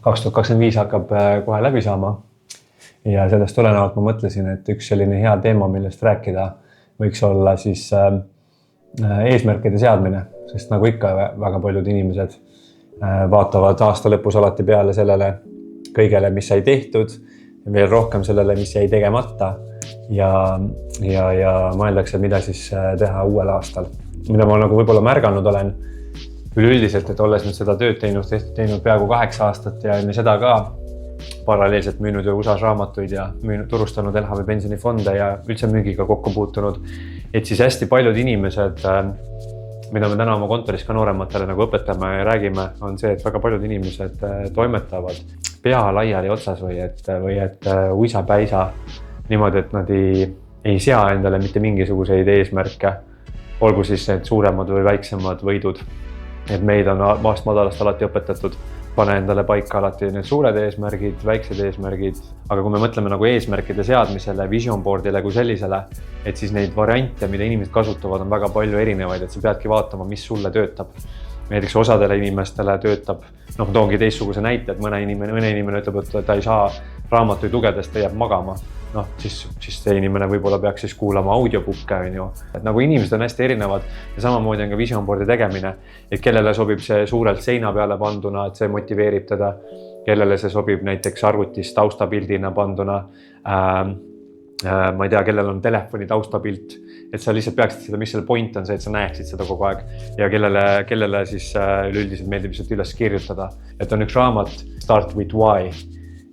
2025 hakkab kohe läbi saama ja sellest tulenevalt ma mõtlesin, et üks selline hea teema, millest rääkida võiks olla siis eesmärkide seadmine, sest nagu ikka väga paljud inimesed vaatavad aasta lõpus alati peale sellele kõigele, mis sai tehtud, veel rohkem sellele, mis jäi tegemata ja mõeldakse, mida siis teha uuel aastal. Mida ma nagu võib-olla märganud olen üleüldiselt, et olles nüüd seda tööd teinud peaaegu 8 aastat ja enne seda ka paralleelselt müünud ju USA-s raamatuid ja turustanud LHV pensionifonde ja üldse müügiga kokku puutunud, et siis hästi paljud inimesed, mida me täna oma kontoris ka noorematele nagu õpetame ja räägime, on see, et väga paljud inimesed toimetavad pea laiali otsas või et uisapäisa niimoodi, et nad ei sea endale mitte mingisuguseid eesmärke, olgu siis need suuremad või väiksemad võidud. Et meid on maast madalast alati õpetatud, pane endale paika alati need suured eesmärgid, väiksed eesmärgid, aga kui me mõtleme nagu eesmärkide seadmisele, vision boardile kui sellisele, et siis neid variante, mida inimesed kasutavad, on väga palju erinevaid, et sa peadki vaatama, mis sulle töötab. Näiteks osadele inimestele töötab, toongi teistsuguse näite, et mõne inimene ütleb, et ta ei saa raamatuid lugedes, ta jääb magama. Siis see inimene võib-olla peaks siis kuulama audiobukke, on ju. Et nagu inimesed on hästi erinevad ja samamoodi on ka vision board'i tegemine, et kellele sobib see suurelt seina peale panduna, et see motiveerib teda, kellele see sobib näiteks arvutis taustapildina panduna, ma ei tea, kellel on telefoni taustapilt, et sa lihtsalt peaksid seda, mis selle point on see, et sa näeksid seda kogu aeg ja kellele siis üleüldiselt meeldib lihtsalt üles kirjutada, et on üks raamat Start with Why.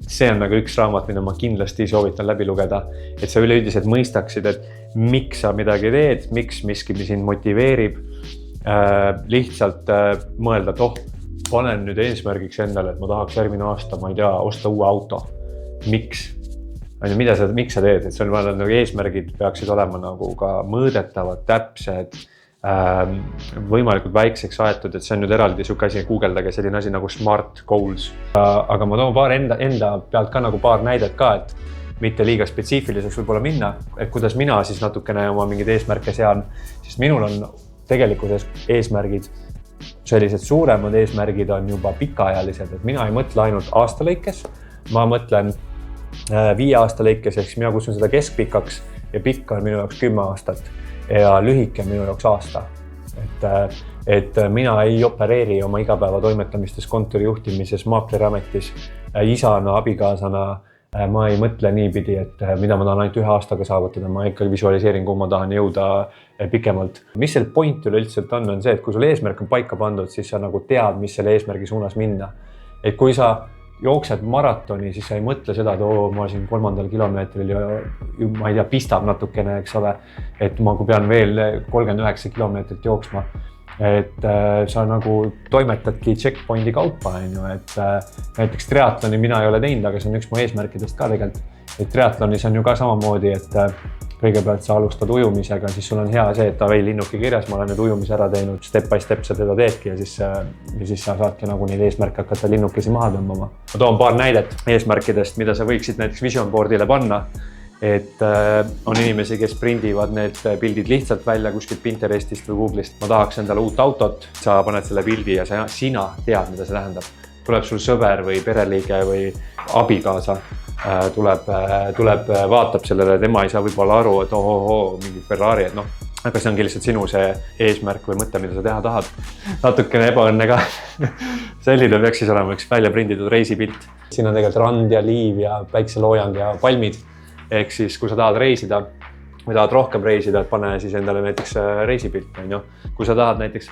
See on nagu üks raamat, mida ma kindlasti soovitan läbi lugeda, et sa üleüldiselt mõistaksid, et miks sa midagi teed, miks miski sind motiveerib, lihtsalt mõelda, et panen nüüd eesmärgiks endale, et ma tahaks järgmine aasta, ma ei tea, osta uue auto. Miks? Miks sa teed? Et sul nagu eesmärgid peaksid olema nagu ka mõõdetavad, täpsed, võimalikult väikseks aetud, et see on nüüd eraldi siuke asi, guugeldage selline asi nagu smart goals. Aga ma toon paar enda pealt ka nagu paar näidet ka, et mitte liiga spetsiifiliseks võib-olla minna, et kuidas mina siis natukene oma mingid eesmärke sean, sest minul on tegelikult eesmärgid, sellised suuremad eesmärgid on juba pikaajalised, et mina ei mõtle ainult aasta lõikes, ma mõtlen 5 aasta lõikes, ehk mina kutsun seda keskpikaks ja pikk on minu jaoks 10 aastat ja lühike minu jaoks aasta. Et mina ei opereeri oma igapäeva toimetamistes, kontori juhtimises, maakleriametis, isana, abikaasana, ma ei mõtle niipidi, et mida ma tahan ainult 1 aastaga saavutada, ma ikka visualiseerin, kuhu ma tahan jõuda pikemalt. Mis selle point üleüldiselt on see, et kui sul eesmärk on paika pandud, siis sa nagu tead, mis selle eesmärgi suunas minna. Et kui sa jooksed maratoni, siis sa ei mõtle seda, et ma siin 3. kilomeetril ja ma ei tea, pistab natukene, eks ole, et ma pean veel 39 kilomeetrit jooksma. Et sa nagu toimetadki checkpointi kaupa, et näiteks triatloni mina ei ole teinud, aga see on üks mu eesmärkidest ka tegelikult. Et triatlonis on ju ka samamoodi, et kõigepealt sa alustad ujumisega, siis sul on hea see, et linnuki kirjas, ma olen nüüd ujumise ära teinud, step by step sa teda teedki ja siis sa saadki nagu neid eesmärke hakata linnukesi maha tõmbama. Ma toon paar näidet eesmärkidest, mida sa võiksid näiteks vision board'ile panna, et on inimesi, kes prindivad need pildid lihtsalt välja kuskilt Pinterestist või Google'ist. Ma tahaks endale uut autot, sa paned selle pildi ja sina tead, mida see tähendab. Tuleb sul sõber või pereliige või abikaasa, tuleb, vaatab sellele, tema ei saa võib-olla aru, et mingi Ferrari, et aga see ongi lihtsalt sinu see eesmärk või mõte, mida sa teha tahad. Natukene ebaõnne ka. Selline peaks siis olema üks välja prinditud reisipilt. Siin on tegelikult rand ja liiv ja päikseloojang ja palmid. Ehk siis, kui sa tahad reisida või tahad rohkem reisida, et pane siis endale näiteks reisipilt. Kui sa tahad näiteks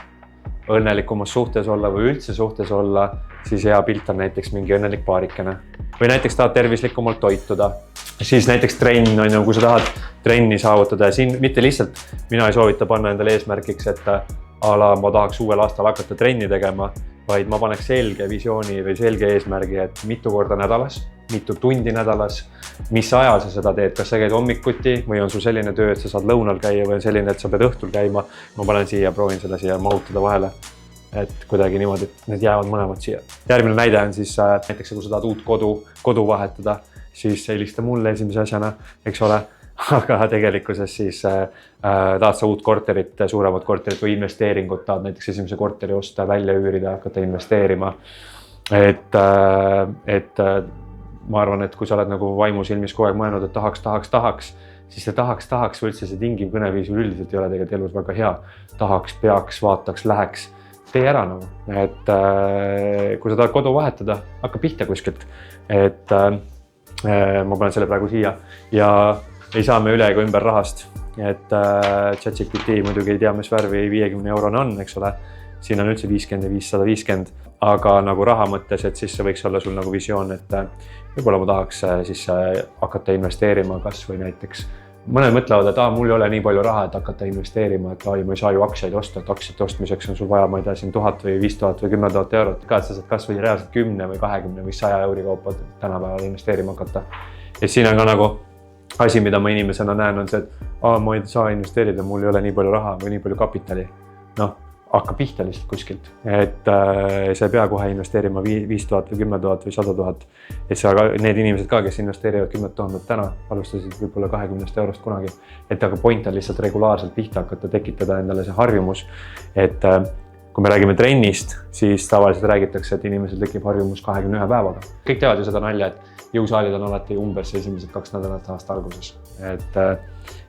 õnnelikumas suhtes olla või üldse suhtes olla, siis hea pilt on näiteks mingi õnnelik paarikene. Või näiteks tahad tervislikumalt toituda. Siis näiteks trenn, kui sa tahad trenni saavutada ja siin mitte lihtsalt, mina ei soovita panna endale eesmärgiks, et ma tahaks uuel aastal hakata trenni tegema, vaid ma paneks selge visiooni või selge eesmärgi, et mitu korda nädalas, mitu tundi nädalas, mis ajal sa seda teed, kas sa käid hommikuti või on sul selline töö, et sa saad lõunal käia või on selline, et sa pead õhtul käima. Ma panen siia, proovin seda siia mahutada vahele, et kuidagi niimoodi, et need jäävad mõlemad siia. Järgmine näide on siis näiteks, kui sa tahad uut kodu vahetada, siis helista mulle esimese asjana, eks ole, aga tegelikkuses siis tahad sa uut korterit, suuremat korterit või investeeringut, tahad näiteks esimese korteri osta, välja üürida, hakata investeerima. et ma arvan, et kui sa oled nagu vaimusilmis kogu aeg mõelnud, et tahaks, siis see tahaks või üldse see tingiv kõneviis üldiselt ei ole tegelikult elus väga hea. Tahaks, peaks, vaataks, läheks, tee ära nagu. Et kui sa tahad kodu vahetada, hakka pihta kuskilt. Et ma panen selle praegu siia ja ei saa me üle ega ümber rahast. Et ChatGPT muidugi ei tea, mis värvi 50 eurone on, eks ole. Siin on üldse 50 ja 550, aga nagu raha mõttes, et siis see võiks olla sul nagu visioon, et võib-olla ma tahaks siis hakata investeerima kas või näiteks. Mõned mõtlevad, et mul ei ole nii palju raha, et hakata investeerima, et ma ei saa ju aktsiaid osta, et aktsiate ostmiseks on sul vaja, ma ei tea, siin 1000 või 5000 või 10 000 eurot. Ka, et sa saad kas või reaalselt 10 või 20 või 100 euri kaupa tänapäeval investeerima hakata. Ja siin on ka nagu asi, mida ma inimesena näen, on see, et ma ei saa investeerida, mul ei ole nii palju raha või nii palju kapitali. Noh, hakka pihta lihtsalt kuskilt, et sa ei pea kohe investeerima 5000 või 10 000 või 100 000. Et sa need inimesed ka, kes investeerivad 10 000 täna, alustasid võib-olla 20 eurost kunagi. Et aga point on lihtsalt regulaarselt pihta hakata, tekitada endale see harjumus. Et kui me räägime trennist, siis tavaliselt räägitakse, et inimesel tekib harjumus 21 päevaga. Kõik teavad ju seda nalja, et jõusaalid on alati umbes esimesed 2 nädalat aasta alguses.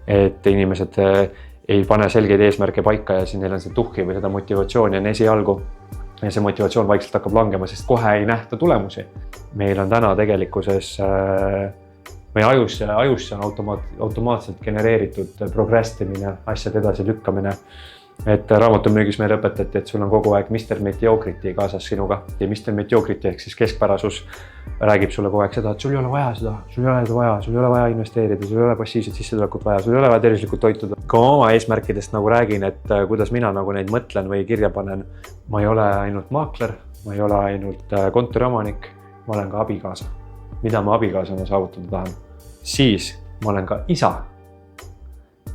Et inimesed ei pane selgeid eesmärke paika ja siis neil on see tuhhi või seda motivatsiooni on esialgu. Ja see motivatsioon vaikselt hakkab langema, sest kohe ei nähta tulemusi. Meil on täna tegelikkuses, meie ajusse on automaatselt genereeritud progressimine, asjade edasi lükkamine. Et raamatumüügis meile õpetati, et sul on kogu aeg Mr. Mediocrity kaasas sinuga. Ja Mr. Mediocrity ehk siis keskpärasus räägib sulle kogu aeg seda, et sul ei ole vaja seda, sul ei ole vaja investeerida, sul ei ole passiivset sissetulekut vaja, sul ei ole vaja tervislikult toituda. Kui oma eesmärkidest nagu räägin, et kuidas mina nagu neid mõtlen või kirja panen, ma ei ole ainult maakler, ma ei ole ainult kontoriomanik, ma olen ka abikaasa. Mida ma abikaasana saavutada tahan? Siis ma olen ka isa.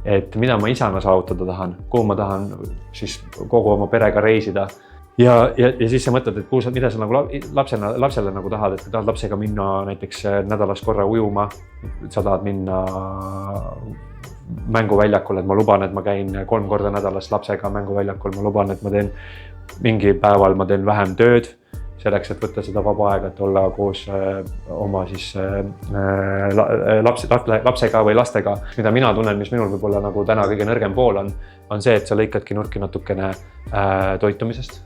Et mida ma isana saavutada tahan, kuhu ma tahan siis kogu oma perega reisida. Ja siis sa mõtled, et mida sa nagu lapsele nagu tahad, et tahad lapsega minna näiteks nädalas korra ujuma, sa tahad minna mänguväljakul, et ma luban, et ma käin 3 korda nädalas lapsega mänguväljakul, ma luban, et ma teen mingi päeval, ma teen vähem tööd, selleks, et võtta seda vaba aega, et olla koos oma siis lapsega või lastega. Mida mina tunnen, mis minul võib olla nagu täna kõige nõrgem pool on see, et sa lõikadki nurki natukene toitumisest.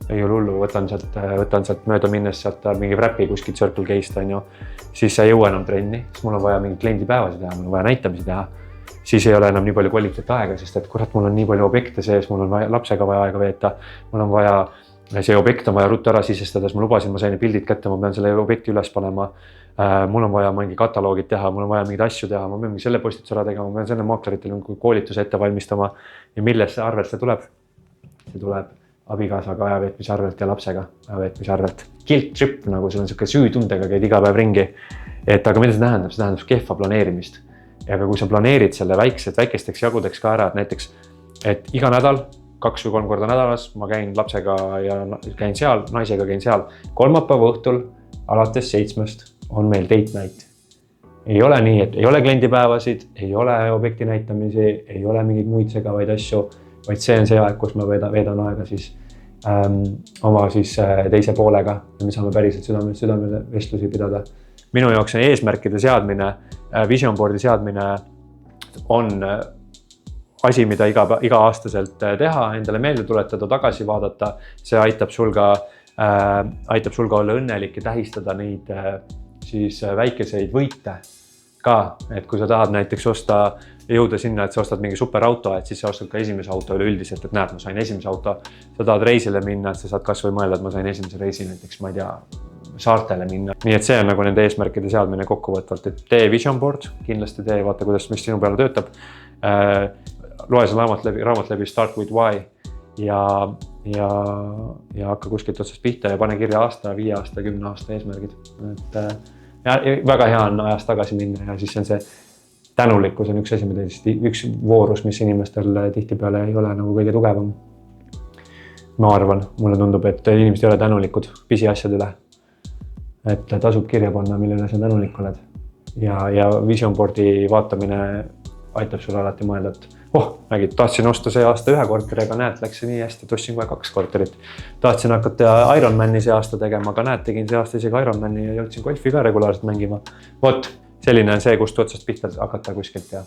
Ei ole hullu, võtan sealt mööda minnes sealt mingi räpi kuskilt Circle K-st, on ju. Siis sa ei jõua enam trenni, sest mul on vaja mingi kliendipäevasi teha, mul on vaja näitamisi teha. Siis ei ole enam nii palju kvaliteet aega, sest et kurat, mul on nii palju objekte sees, mul on vaja lapsega vaja aega veeta, mul on vaja see objekt on vaja ruttu ära sisestada, ma lubasin, ma sain pildid kätte, ma pean selle objekti üles panema. Mul on vaja mingi kataloogid teha, mul on vaja mingeid asju teha, ma pean mingi selle postituse ära tegema, ma pean selle maakleritele koolituse ette valmistama. Ja millest see arvelt see tuleb? See tuleb abikaasaga ajaveetmise arvelt ja lapsega ajaveetmise arvelt. Guilt trip, nagu sul on selline süütundega käid iga päev ringi. Et aga mida see tähendab? See tähendab kehva planeerimist. Ja kui sa planeerid selle väikesteks jagudeks ka ära, et näiteks, et iga nädal 2 või 3 korda nädalas ma käin lapsega ja käin seal, naisega käin seal. Kolmapäeva õhtul alates 7 on meil date night. Ei ole nii, et ei ole kliendipäevasid, ei ole objekti näitamisi, ei ole mingeid muid segavaid asju, vaid see on see aeg, kus ma veedan aega siis oma siis teise poolega ja me saame päriselt südamele vestlusi pidada. Minu jaoks on eesmärkide seadmine, vision board'i seadmine on asi, mida iga aastaselt teha, endale meelde tuletada, tagasi vaadata. See aitab sul ka olla õnnelik ja tähistada neid siis väikeseid võite ka. Et kui sa tahad näiteks jõuda sinna, et sa ostad mingi superauto, et siis sa ostad ka esimese auto üleüldiselt, et näed, ma sain esimese auto. Sa tahad reisile minna, et sa saad kas või mõelda, et ma sain esimese reisi näiteks, ma ei tea, saartele minna. Nii et see on nagu nende eesmärkide seadmine kokkuvõtvalt, et tee vision board, kindlasti tee, vaata mis sinu peale töötab. Loe see raamat läbi Start with Why ja hakka kuskilt otsast pihta ja pane kirja aasta, 5 aasta, 10 aasta eesmärgid. Et ja väga hea on ajas tagasi minna ja siis on see tänulikkus on üks asi, üks voorus, mis inimestel tihtipeale ei ole nagu kõige tugevam. Ma arvan, mulle tundub, et inimesed ei ole tänulikud pisiasjade üle. Et tasub kirja panna, millele sa tänulik oled. Ja vision board'i vaatamine aitab sulle alati mõelda, et nägid, tahtsin osta see aasta 1 korteri, aga näed, läks see nii hästi, tõstsin kohe 2 korterit. Tahtsin hakata Ironmani see aasta tegema, aga näed, tegin see aasta isegi Ironmani ja jõudsin golfi ka regulaarselt mängima. Vot, selline on see, kust otsast pihta hakata kuskilt ja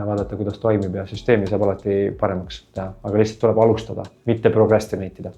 vaadata, kuidas toimib ja süsteemi saab alati paremaks teha, aga lihtsalt tuleb alustada, mitte procrastinate ida.